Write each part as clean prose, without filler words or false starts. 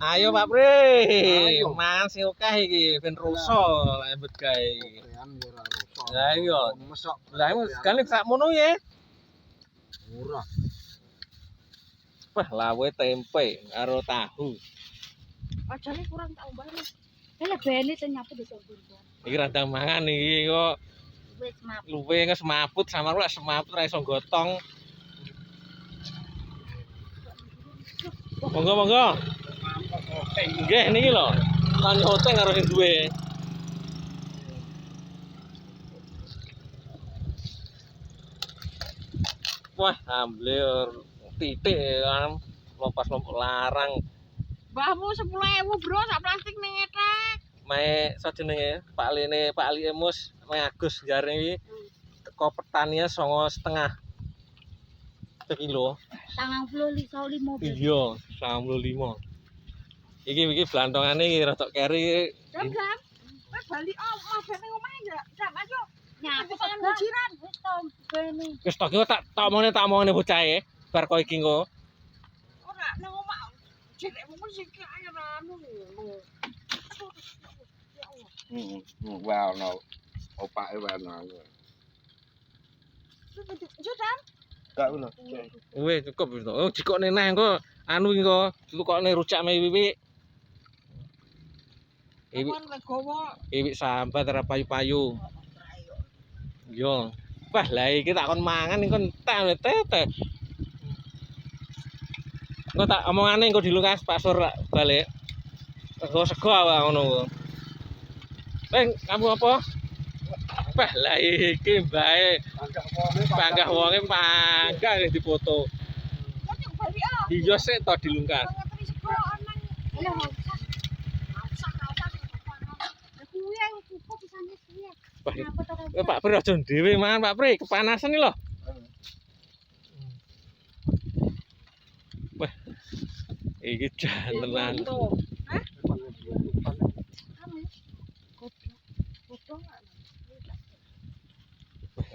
Ayo Pak Pri. Mangan sing akeh iki ben rusa lek mbet gawe. Lah iya. Lah sekali sakmono ya. Murah. Wah, lawe tempe karo tahu. Ajane kurang tak umbane. Lah bene sing nyapu desa Burgo. Iki radang mangan iki kok Wis map. luwe nges semaput sama lu semaput ra iso gotong. Monggo monggo. Nggih niki lho. Kan hoteng karo sing duwe. Wah, ambil titik kan lompat-lompat larang. Mbahmu 10.000, Bro, sak plastik ning etek. Mae sajenenge Pak Ali Emus, Mae Agus jare iki teko petanian 9,5 kilo. 95. Iya, 95. Iki blantongane iki rada keri. Jam. Wis bali madane omahe ya. Jam ayo. Nyapu kan bujiran wis to bene. Wis tok tak omongane bocahe bar kok iki engko. Ora nang omah. Cilikmu mesti kaya anu ngono. Wow, no. Opake warna. Jodam. Gak ngono. Wis cukup wis. Oh, jikokne neh engko anu iki engko tukokne rujak me wiwik. Kon legowo. Iwik sambat ora payu-payu. Yo. Wah, lah iki tak kon mangan engko entek tete. Engko tak omongane engko dilungkas Pak Sur balik. Engko sego awak ngono. Kamu apa? Wah, lah iki bae. Panggah wonge panggah dipoto. Kok yo bali ah. Iya sik to dilungkas. Ngetri sego nang. Lho. Kuwi yang cukup pisane kuwi. Pak Pri aja dhewe mangan Pak Pri, kepanasan iki lho. Wah. Iki jantenan. Hah?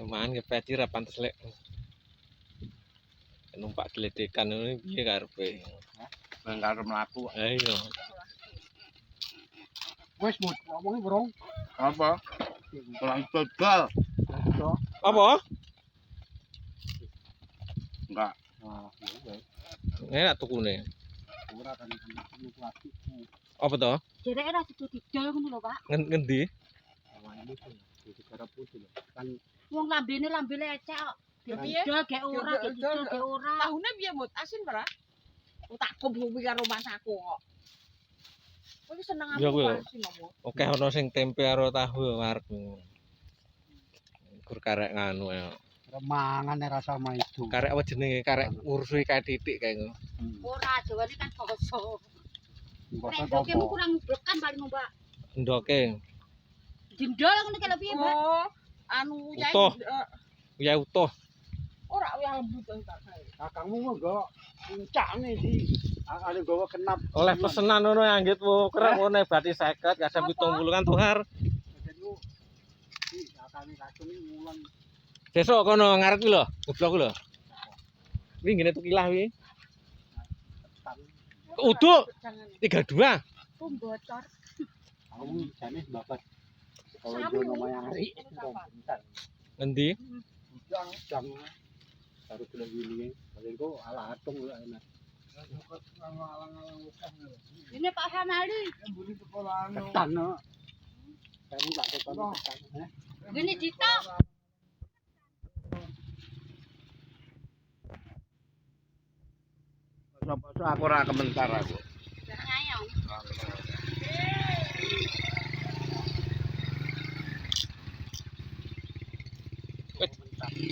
Mangan kepeci ra pantes lek. Numpak gledekan ngono piye karepe? Nang karo mlaku. Ha iya. Wis ngomongi, Bro. Apa? Kurang gagal. Apa? Enggak. Enak tukune. Ora kan plastik. Apa to? Jereke ra sido didol ngono lho, Pak. Ngendi? Awake iki digara putih lho. Kan Wong lambene lambe lecek kok. Didol gek ora, didol gek ora. Tahune piye, Mut? Asin ora? Tak kumpul karo masaku kok. Kowe iki seneng Iya, kuwi lho. asin apa? Oke ana sing tempe karo tahu wareg. Gur karek nganu ya. remangan rasa sama itu. Karek apa jenenge? Karek ngurusui kae titik kae ngono. Ora jawane kan basa. Mbok Nek dokemu kurang mblekan paling Mbak. Ndoke. Dindol ngono kalau piye, Mbak? Oh, anu yai. Utuh. Ya utuh. Ora uyah lembut tak kae. Kakangmu monggo puncakne di ada gawa kenap. Oleh pesenan ngono anggit wo kerep ngene bati 50 kadang 70 kan tuhar. Jadi kakangnya kacung mulan. Besok kono ngarep iki lho, goblok lho. Kuwi ngene tukilah kuwi. Uduk 32. Bocor. Aku jane babat. Kalau jono mayari bentar. Endi? Udang baru kilo gini. Paling kok ala atung lho enak. Ini Pak Hamali. Ketan no. Kamu tak ketan ketan. Gini Dito. Aku ora komentar aku. Jangan ngayong.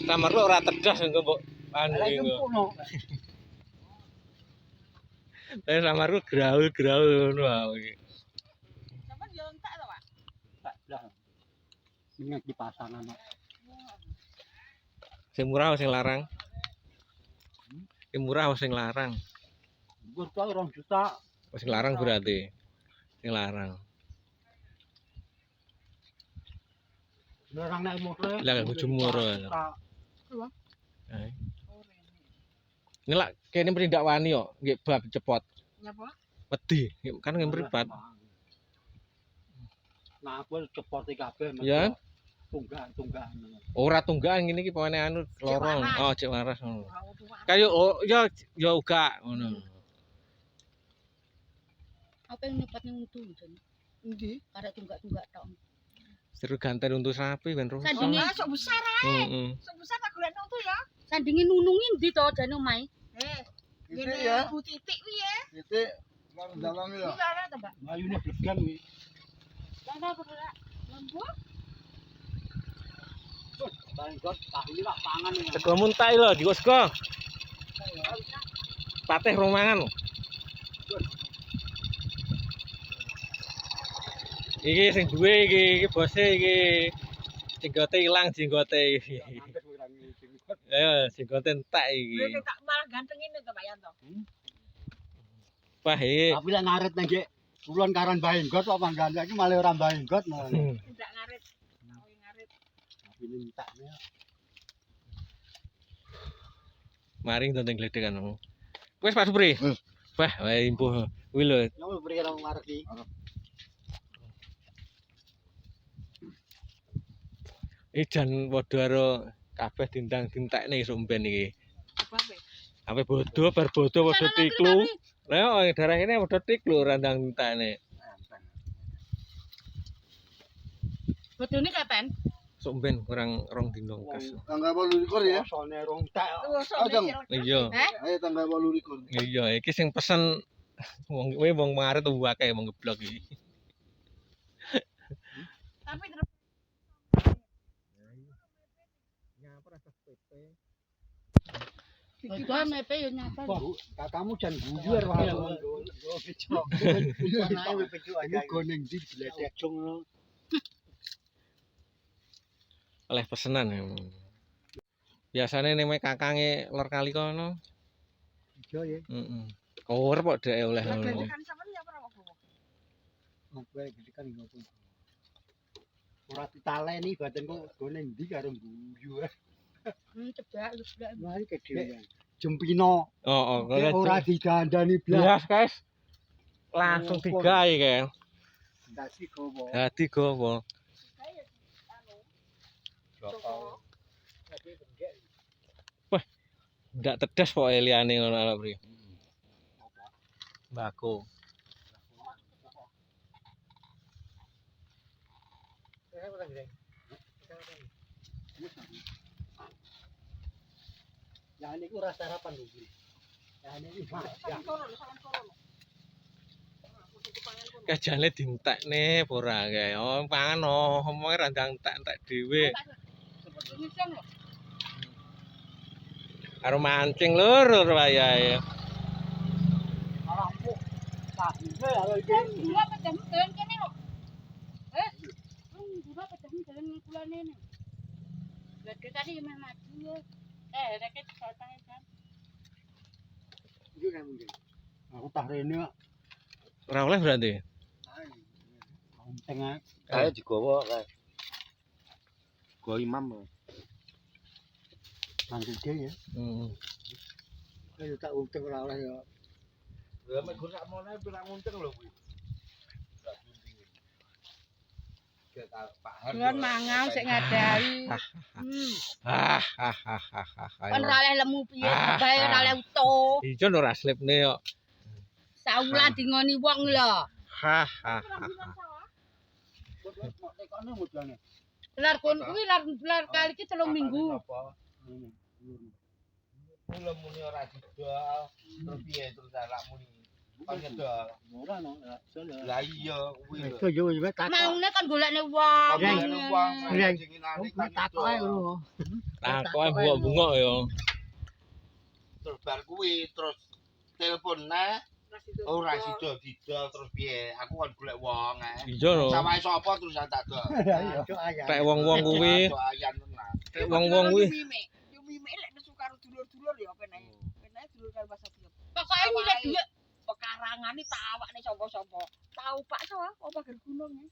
Kamar lu ora tedas engko mbok anu engko. Lah kamar lu graul-graul ngono wae. Sampeyan yo entek to, Pak? Tak dah. Minyak di pasangan. Sing murah sing larang. Sing murah sing larang. Gur kok 2 juta. Sing larang berarti. Sing larang. Larang nek motor. Lah gak jemur. Ngelak kene mrene ndak wani kok, nggih bab cepot. Nyapa? Wedi, kan mripat. Nah, aku cepote kabeh. Ya. Tunggakan. Ora tunggakan ngene iki pokoknya anu lorong. waras. Oh, cek waras ngono. Ora kudu waras. Kayak ya uga ngono. Apa yang nyepat ning utu jan. Endi? Karek tunggak-tunggak tok. Seru ganten untuk sapi ben rusak. Sandinge Ah, sok besar ae. Heeh. Sok besar tak golek nang tuh ya. sandinge nunungi ndi to jane omahe? Ngene ya. Bu Titik kuwi ya. Titik lang dalang ya. Iki lara ta, Mbak? Mayune blegan kuwi. Lah kok ora lembu? Banggot tahu lak pangan ya. Sego muntai lho, digo sego. Patih romangan. Iki sing duwe iki bose iki. Jenggote ilang jenggote iki. Ya, jenggote entek iki. Lha tak malah ganteng ini to, Pak Yanto. Wah, iki Tapi lek ngarit nang nggih kulon karan Banggot apa panggan iki malah ora Banggot malah. Tidak ngarit. Tak kowe ngarit. Tapi mintaknya maring tonton gledekan. Wis Pak Supri. Wah, wae impuh. Kuwi lho. nang mriki nang ngarep iki. Ijan padha karo kabeh dintang-dintekne isuk mben iki. Apa? Ape bodo bar bodo padha tiklu. Lah daerah kene padha tiklu randang dintekne. Bodone kapan? Isuk mben kurang rong dino kas. Tanggal 28 ya. Sone rong tak. Ajeng. Iya. Ayo tanggal 28. Iya, iki sing pesen wong kowe wong maret akeh wong ngeblok iki. Tapi terus Itu mepe yo nyapa. Kakakmu jan guyu wae. Yo becok. Anae becok aja. Goneng di bledek jong. Oleh pesenan. Biasane nek kakange lor kali kono. Iya ya. Heeh. Kower kok dhek oleh ngono. gledekan sampean ya ora apa-apa. Ngopo iki kan ngopo. Ora ditaleni badanku goneng ndi karo guyu. Cebak wis blek. Mari kedhewe. Jempino. Oh, kaya Ora digandani blas. blas, guys. Langsung digawe kae. Dadi gowo. Dadi gowo. Ndak tedes pokoke liyane ngono lho, Bri. Mbako. Ya niku ora sarapan lho. Ya niki Sampeyan kono lho, sampeyan kono. Kajane dintekne apa ora kae. Oh, pangan omonge randang entek-entek dhewe. Karo mancing lur wayahe. Arahku. Tahine karo iki. Dua pecah den kene lho. Dua pecah den kulane ne. Gede tadi meh maju. Reket batang kan. Iki kan mungkin. Aku tah rene kok. Ora oleh berarti. Tengah. Kae digowo kae. Go imam. Mangkel ya. Heeh. Ayo tak untung ora oleh ya. Lah mek gur sakmene pirang untung lho kuwi. Bulan mangan sik ngadahi. Kan ora oleh lemu piye, bae ora oleh utuh. Ijon ora slipne kok. Saulan dingoni wong lho. Tekono mudane. Lar kon kuwi lar kali iki 3 minggu. Mula muni ora didol, terus piye terus alak muni. Kan ngedol. Ora no, Lah iya kuwi lho. Itu yo wis tak. Maune kan golekne wong. Ngene wong Iya. jenengane Tak kan kok ae ngono. Takoke bungok-bungok ya. terus bar kuwi terus telepon nah ora sida didol terus piye aku kan golek wong Iya lho. sawah sapa terus tak dol Iya, ayah. Tek wong-wong kuwi, ayan tenan tek wong-wong kuwi. Yo mime lek nesu karo dulur-dulur ya penae. Penae dulur karo bahasa Biak. Pokoke nyilek dhuwit. Pekarangane tak awakne sapa-sapa. Tahu Pak Soh, apa ger gunung ya.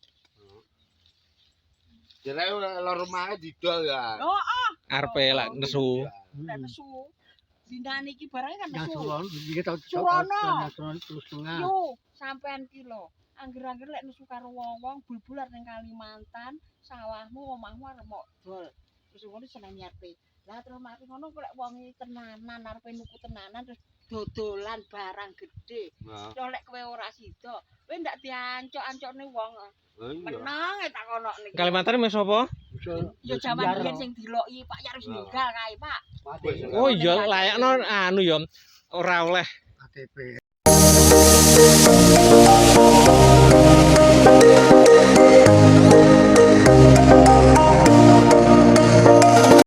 jare lor omahe didol ya Oh, Arepe lak nesu. lek nesu. Dinane iki barang kan Yang nesu. Suron, iki tau Surono. Suron terus tengah. Yo, sampean ki lho. Angger-angger lek nesu karo wong-wong bulbulan ning Kalimantan, sawahmu omahmu arep mok dol. Terus ngono seneng nyepe. Lah terus mari ngono kok lek wong iki tenanan arepe nuku tenanan terus dodolan barang gede. Nah, Terus lek kowe ora sida, kowe ndak diancok-ancokne wong. iya. Menang tak kono niki. Kalimantan mes apa? Ya jaman biyen sing diloki Pak Yarus ninggal kae, Pak. Oh iya layakno anu ya ora oleh KTP.